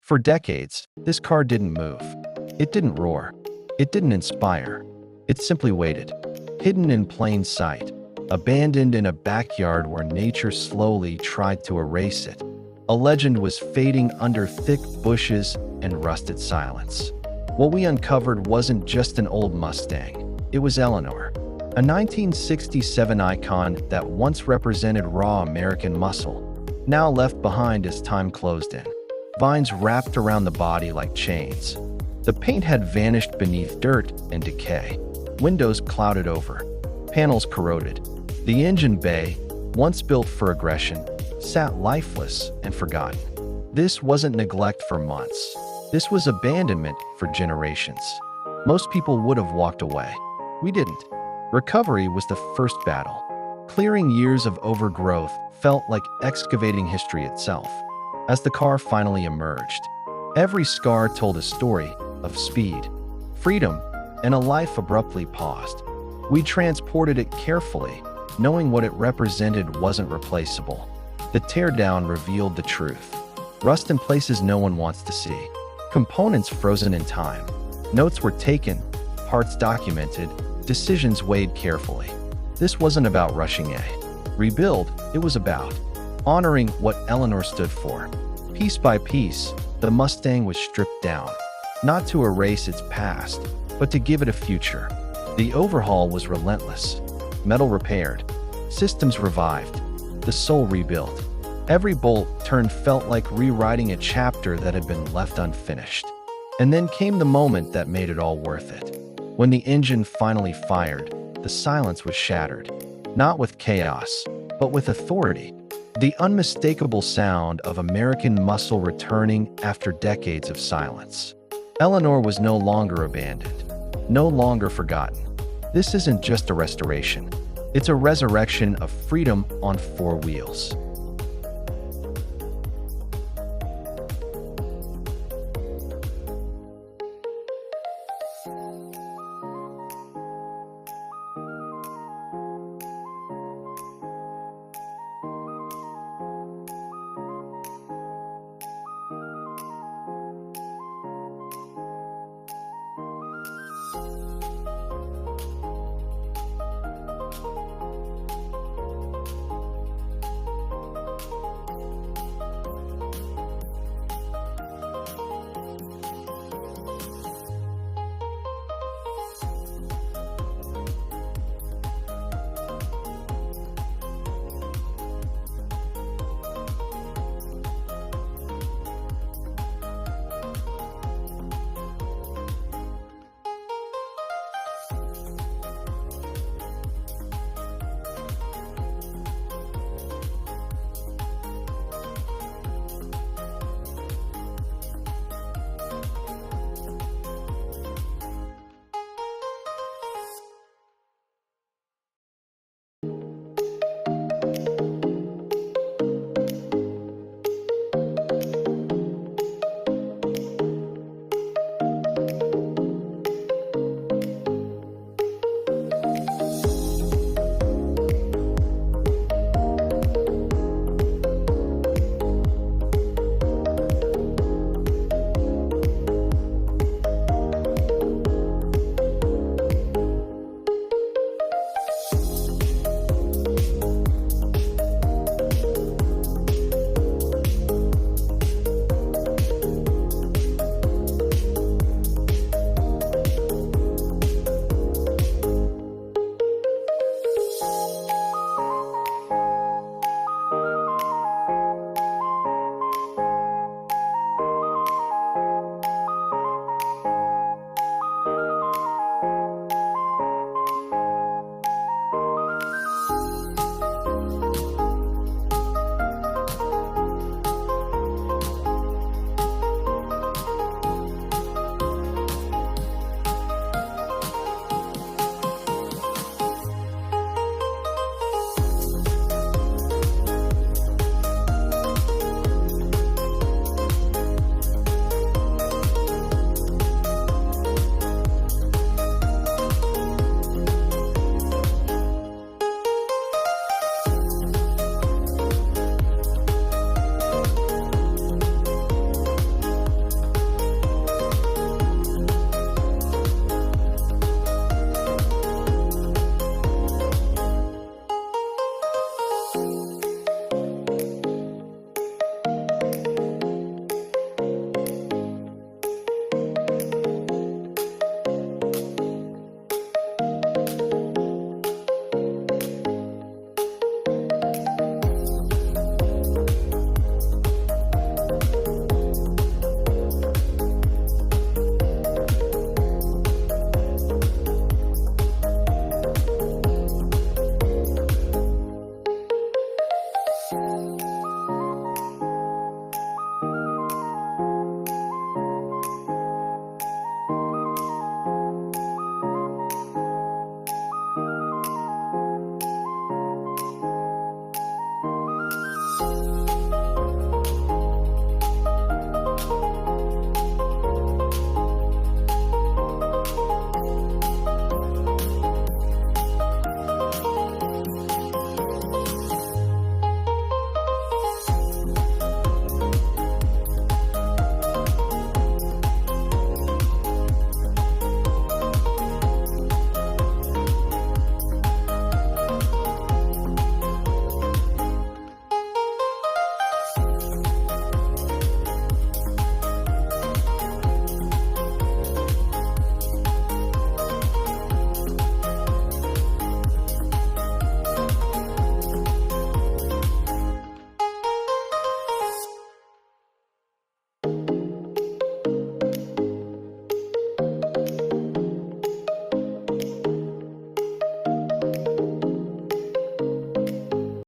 For decades, this car didn't move. It didn't roar. It didn't inspire. It simply waited, hidden in plain sight, abandoned in a backyard where nature slowly tried to erase it. A legend was fading under thick bushes and rusted silence. What we uncovered wasn't just an old Mustang. It was Eleanor, a 1967 icon that once represented raw American muscle, now left behind as time closed in. Vines wrapped around the body like chains. The paint had vanished beneath dirt and decay. Windows clouded over, panels corroded. The engine bay, once built for aggression, sat lifeless and forgotten. This wasn't neglect for months. This was abandonment for generations. Most people would have walked away. We didn't. Recovery was the first battle. Clearing years of overgrowth felt like excavating history itself. As the car finally emerged, every scar told a story of speed, freedom, and a life abruptly paused. We transported it carefully, knowing what it represented wasn't replaceable. The teardown revealed the truth. Rust in places no one wants to see. Components frozen in time. Notes were taken, parts documented, decisions weighed carefully. This wasn't about rushing a rebuild, it was about honoring what Eleanor stood for. Piece by piece, the Mustang was stripped down, not to erase its past, but to give it a future. The overhaul was relentless. Metal repaired, systems revived, the soul rebuilt. Every bolt turn felt like rewriting a chapter that had been left unfinished. And then came the moment that made it all worth it. When the engine finally fired, the silence was shattered, not with chaos, but with authority. The unmistakable sound of American muscle returning after decades of silence. Eleanor was no longer abandoned, no longer forgotten. This isn't just a restoration. It's a resurrection of freedom on four wheels.